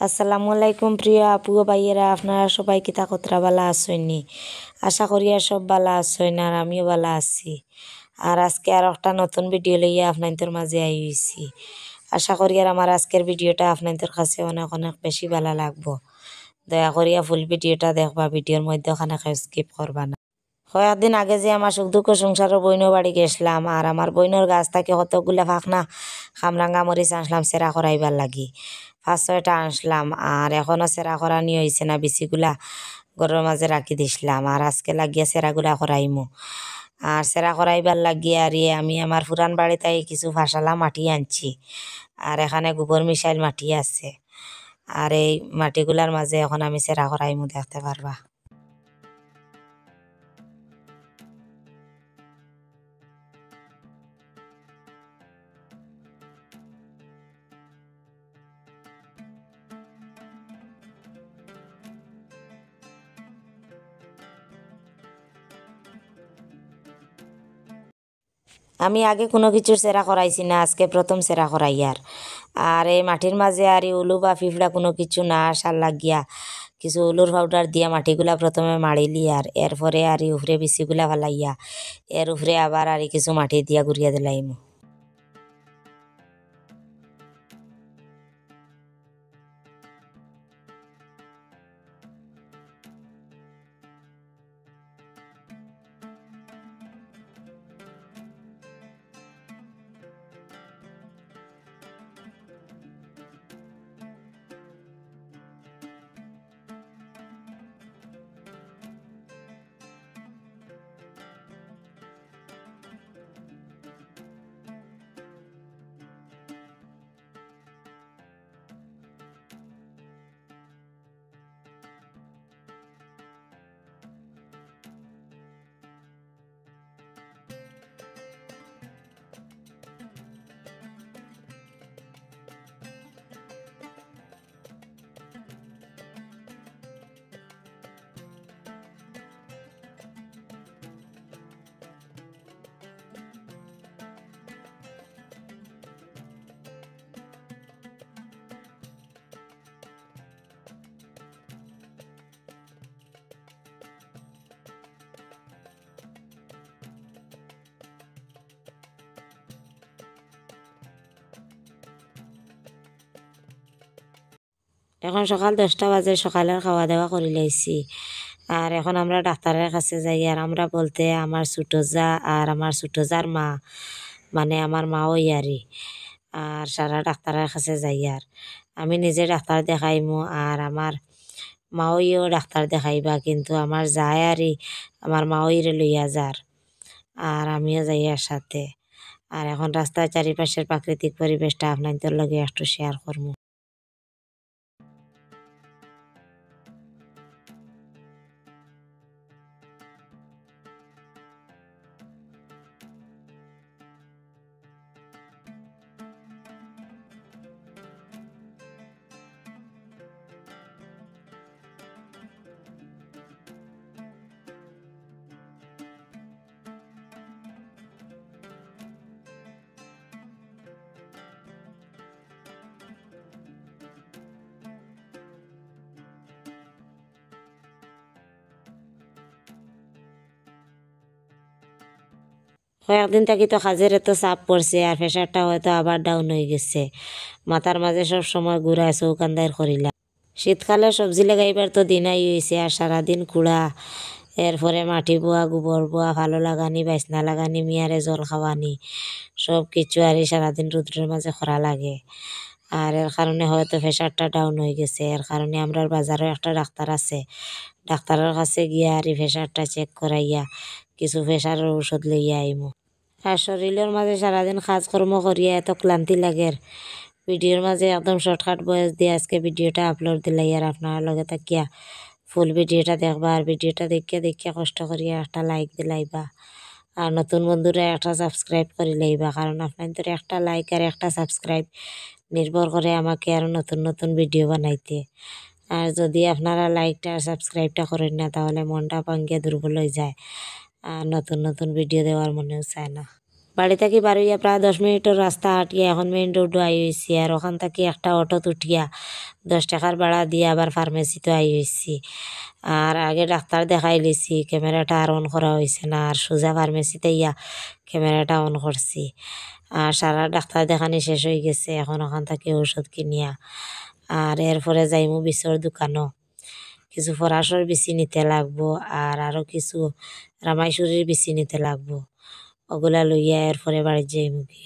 আসসালামু আলাইকুম প্রিয় আপু ও ভাইয়েরা, আপনারা সবাই কিতা কতরা বালা আসইনি। আশা করি আর সব বালা আসইন আর আমিও বালা আছি। আর আজকে আর একটা নতুন ভিডিও লইয়া আপনাদের মাঝে আইছি। আশা করি আর আমার আজকের ভিডিওটা আপনাদের কাছে অনেক অনেক বেশি ভালো লাগবো। দয়া করিয়া ফুল ভিডিওটা দেখবা, ভিডিওর মধ্যে ওখানে স্কিপ করবা না। কয়েকদিন আগে যে আমার সুখ দুঃখ সংসারের বইনের বাড়ি গেছিলাম, আর আমার বইনের গাছ থেকে কতগুলা ফাঁকনা খামরাঙ্গা মরিচ আনলাম সেরা করাইবার লাগি। 5-6টা আনলাম, আর এখনও সেরা করানি হয়েছে না, বিচিগুলা ঘরের মাঝে রাখি দিছিলাম। আর আজকে লাগিয়া সেরাগুলা করাইমু। আর সেরা করাইবার লাগিয়া আর আমি আমার পুরান বাড়িতে কিছু ফাঁসালা মাটি আনছি, আর এখানে গোবর মিশাইল মাটি আছে। আর এই মাটিগুলার মাঝে এখন আমি সেরা করাইমু, দেখতে পারবা। আমি আগে কোনো কিছুর সেরা করাইছি না, আজকে প্রথম সেরা করাইয়ার। আর এই মাটির মাঝে আর উলু বা ফিফড়া কোনো কিছু না আসার লাগিয়া কিছু উলুর পাউডার দিয়া মাটিগুলা প্রথমে মাড়িলি, আর এরপরে আর উফরে বিচিগুলা ফালাইয়া এর উফরে আবার আর কিছু মাটি দিয়া ঘুরিয়া দিলাইম। এখন সকাল 10টা বাজে, সকালের খাওয়া দাওয়া করে লাইছি। আর এখন আমরা ডাক্তারের কাছে যাই। আর আমরা বলতে আমার ছোটো যা আর আমার ছোটো যার মা, মানে আমার মাও ইয়ারি, আর সারা ডাক্তারের কাছে যাই। আর আমি নিজে ডাক্তার দেখাইমু, আর আমার মাও ইও ডাক্তার দেখাইবা, কিন্তু আমার যায় আরই আমার মাও ইরে লইয়া যার, আর আমিও যাই আর সাথে। আর এখন রাস্তার চারিপাশের প্রাকৃতিক পরিবেশটা আপনাদের লগে একটু শেয়ার করবো। কয়েকদিন থাকি তো কাজের এত চাপ পড়ছে, আর প্রেশারটা হয়তো আবার ডাউন হয়ে গেছে। মাথার মাঝে সব সময় ঘুরায়, চৌকান্দার করিলা। শীতকালে সবজি লাগাইবার তো দিনাই হয়েছে, আর সারাদিন কুড়া, এরপরে মাটি বোয়া, গোবর বোয়া, ভালো লাগানি, বাইসনা লাগানি, মিয়ারে জল খাওয়ানি, সব কিছু আর সারাদিন রোদ্রের মাঝে করা লাগে। আর এর কারণে হয়তো প্রেশারটা ডাউন হয়ে গেছে। এর কারণে আমরা বাজারে একটা ডাক্তার আছে, ডাক্তারের কাছে গিয়া আর প্রেশারটা চেক করাইয়া কিছু প্রেশারের ঔষধ লইয়া আইমু। আর শরীরের মাঝে সারাদিন কাজকর্ম করিয়া এত ক্লান্তি লাগে, ভিডিওর মাঝে একদম শর্টকাট বয়স দিয়ে আজকে ভিডিওটা আপলোড দিলাই। আর আপনার লগে থাকিয়া ফুল ভিডিওটা দেখবা, আর ভিডিওটা দেখিয়া দেখিয়া কষ্ট করিয়া একটা লাইক দিলাইবা, আর নতুন বন্ধুরা একটা সাবস্ক্রাইব করে লইবা, কারণ আপনাদের একটা লাইক আর একটা সাবস্ক্রাইব নির্ভর করে আমাকে আরও নতুন নতুন ভিডিও বানাইতে। আর যদি আপনারা লাইকটা আর সাবস্ক্রাইবটা করেন না, তাহলে মনটা ভাঙ্গিয়া দুর্বল হয়ে যায়, আর নতুন নতুন ভিডিও দেওয়ার মনেও চায় না। বাড়ি থেকে বারোইয়া প্রায় 10 মিনিটের রাস্তা হাঁটিয়া এখন মেইন রোডও আই হয়েছি, আর ওখান থেকে একটা অটোত উঠিয়া 10 টাকার ভাড়া দিয়ে আবার ফার্মেসিতে আই হয়েছি। আর আগে ডাক্তার দেখাই লিছি, ক্যামেরাটা আর অন করা হয়েছে না, আর সোজা ফার্মেসিতে ইয়া ক্যামেরাটা অন করছি। আর সারা ডাক্তার দেখানি শেষ হয়ে গেছে, এখন ওখান থেকে ওষুধ কিনিয়া আর এরপরে যাইমু বিচর দোকানও কিছু ফরাসর বিচি নিতে লাগবো, আর আরও কিছু রামাইশুরির বিচি নিতে লাগবো। ওগুলা লইয়া এরপরে বাড়ি যাইমু কি।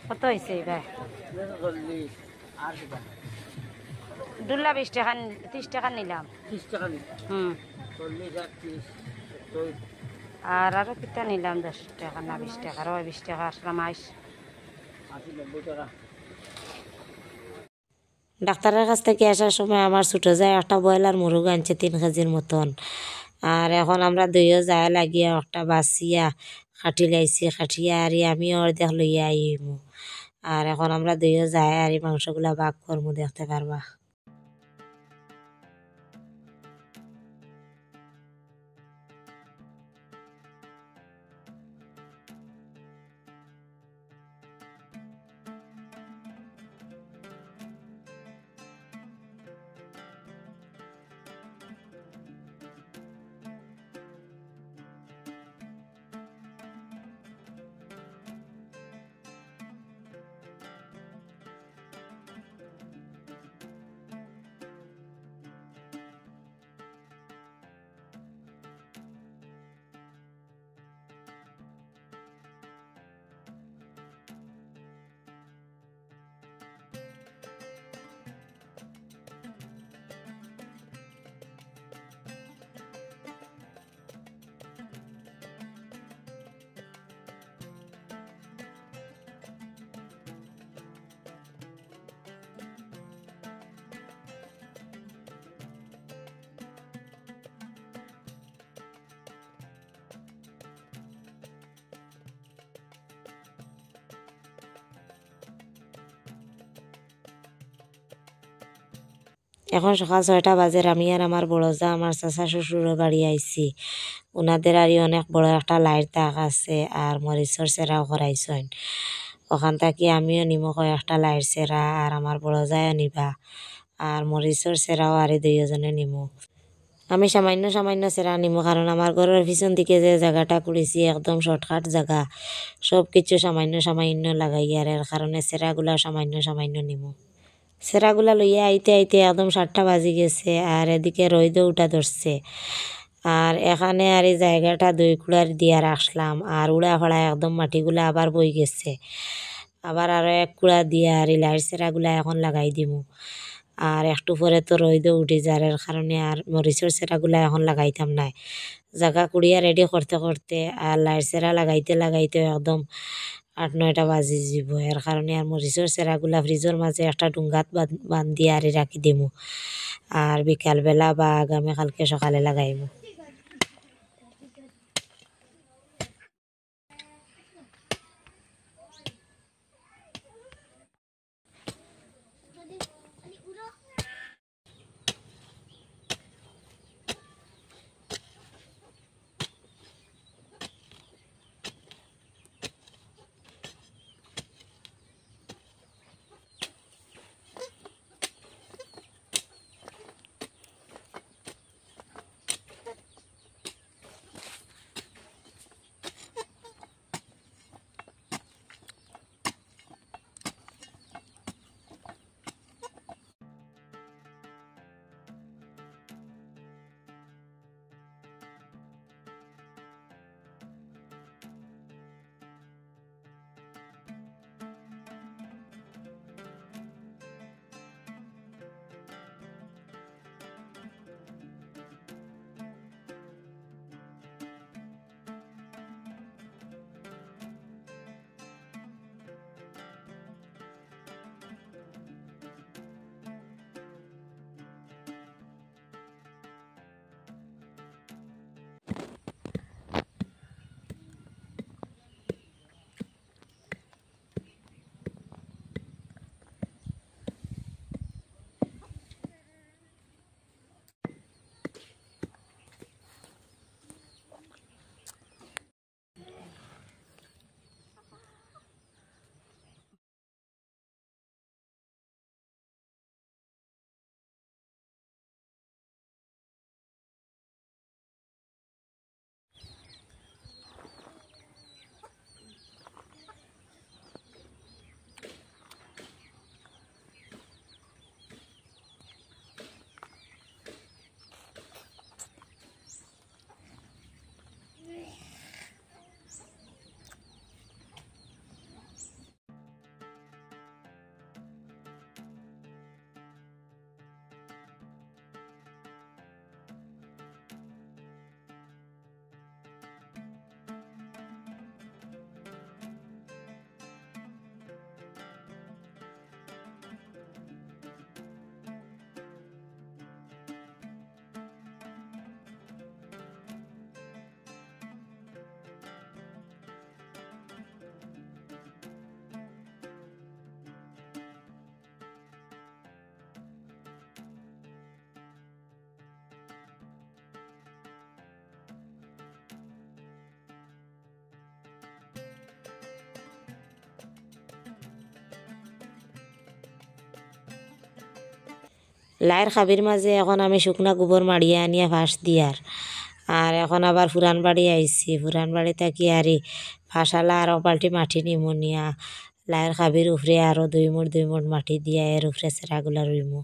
কত হয়েছে এবার? দুল্লা 20 টাকা 30 টাকা নিলাম। 30 টাকা হুম, 40 আর 30 আর আরো কিতা নিলাম 10 টাকা না 20 টাকা, আর 20 টাকা রামাইশ। 80-90 টাকা। ডাক্তারের কাছ থেকে আসার সময় আমার ছোটো যায় একটা ব্রয়লার মুরগ আনছে 3 কেজির মতন, আর এখন আমরা দুইও যায় লাগিয়া একটা বাসিয়া খাটি লাইছি, খাটিয়া আর আমি অর্ধেক লইয়া আইমু। আর এখন আমরা দুইও যায় আর মাংসগুলা ভাগ করমু, দেখতে পারবা। এখন সকাল 6টা বাজে, আমি আর আমার বড় যা আমার চাচা শ্বশুরের বাড়ি আইছি। ওনাদের আরই অনেক বড় একটা লাইট তাক আছে, আর মরিচর সেরাও করাইছেন। ওখান থেকে আমিও নিমো কয়েকটা লাইট সেরা, আর আমার বড় যায়ও নিবা, আর মরিচর সেরাও আরে দুইজনে নিমো। আমি সামান্য সামান্য সেরা নিমো, কারণ আমার ঘরের পিছন দিকে যে জায়গাটা করেছি একদম শর্টকাট জায়গা, সব কিছু সামান্য সামান্য লাগাইয়ার, এর কারণে সেরাগুলা সামান্য সামান্য নিমো। সেরাগুলা লইয়া আইতে আইতে একদম 7টা বাজি গেছে, আর এদিকে রইদও উঠা ধরছে। আর এখানে আর এই জায়গাটা 2 কুড়ার দিয়া রাখলাম, আর উড়া ফাড়া একদম মাটিগুলা আবার বই গেছে। আবার আরো 1 কুড়া দিয়া আর এই লাইট সেরাগুলা এখন লাগাই দিমু। আর একটু পরে তো রইদও উঠে যার কারণে আর মরিচের সেরাগুলা এখন লাগাইতাম না। জায়গা কুড়িয়া রেডি করতে করতে আর লাইট সেরা লাগাইতে লাগাইতে একদম 8-9টা বাজি যাব, এর কারণে আর মরিচের সেরাগুলা ফ্রিজের মাঝে একটা ডুঙ্গাত বান্ধি আর রাখি দিমু, আর বিকালবেলা বা আগামীকালকে সকালে লাগাইমু। লাইয়ের খাবির মাঝে এখন আমি শুকনা গোবর মাড়িয়ে আনিয়া ফাঁস দিয়ার আর এখন আবার পুরান বাড়ি আইছি, পুরান বাড়ি থাকি আরই ফাঁসালা আরও পাল্টি মাটি নিমুনিয়া লাইয়ের খাবির উপরে আরও 2 মুঠ মাটি দিয়া এর উপরে সেরাগুলা রুইমু।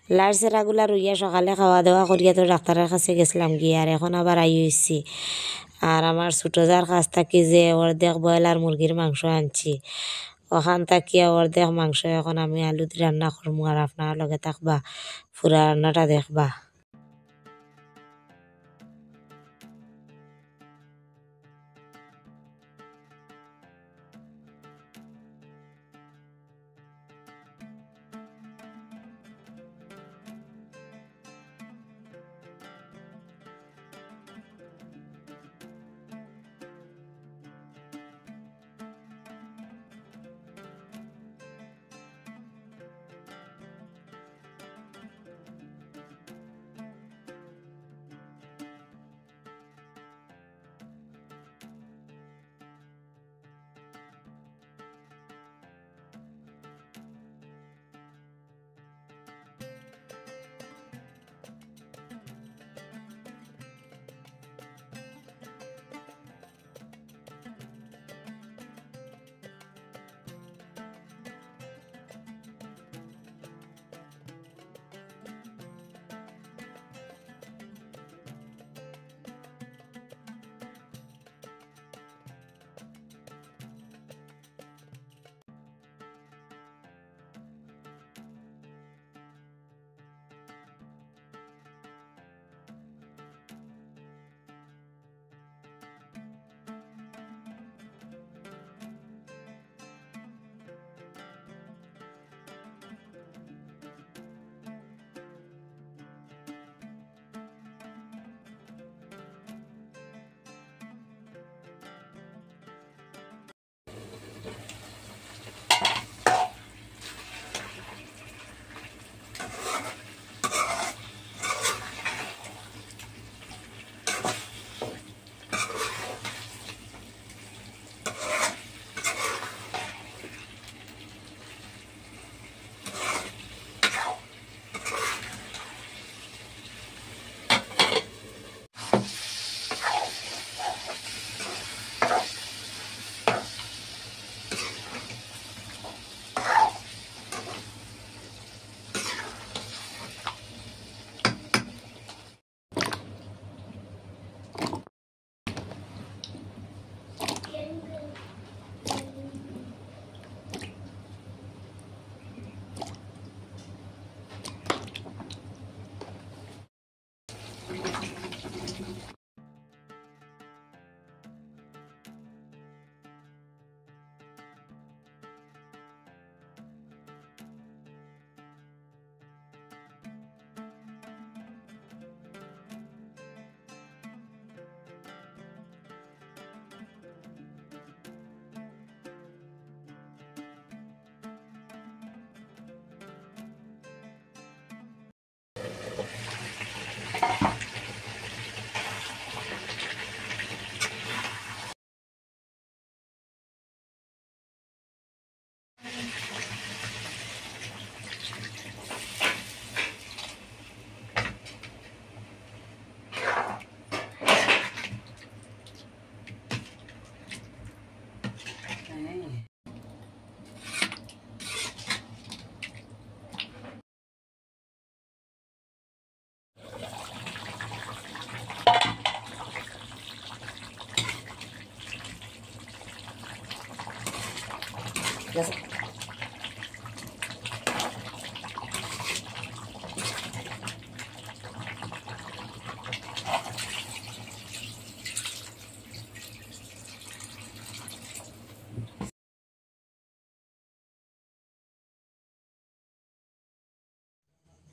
লাইট সেরাগুলা রুইয়া সকালে খাওয়া দাওয়া করিয়া তো ডাক্তারের কাছে গেছিলাম গিয়ে আর এখন আবার আই হইছি। আর আমার ছোটো যার কাছ থাকি যে অর্ধেক ব্রয়লার মুরগির মাংস আনছি, ওখান থাকিয়া অর্ধেক মাংস এখন আমি আলু দিয়ে রান্না করবো আর আপনার লগে থাকবা, পুরা রান্নাটা দেখবা।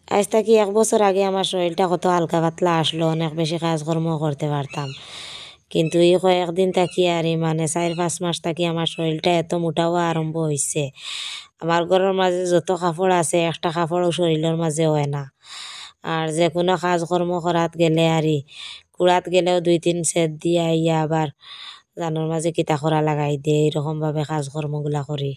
আজ থেকে 1 বছর আগে আমার শরীরটা কত হালকা পাতলা আসলো, অনেক বেশি কাজকর্ম করতে পারতাম। কিন্তু এই কয়েকদিন থাকি আর মানে 4-5 মাস থাকি আমার শরীরটা এত মোটা হওয়া আরম্ভ হয়েছে। আমার ঘরের মাঝে যত কাপড় আছে একটা কাপড়ও শরীরের মাঝে হয় না। আর যে কোনো কাজকর্ম করাত গেলে কুড়াত গেলেও 2-3 সেট দিয়া আবার জানোর মাঝে কিতা করা লাগাই দিয়ে, এরকমভাবে কাজকর্মগুলা করি।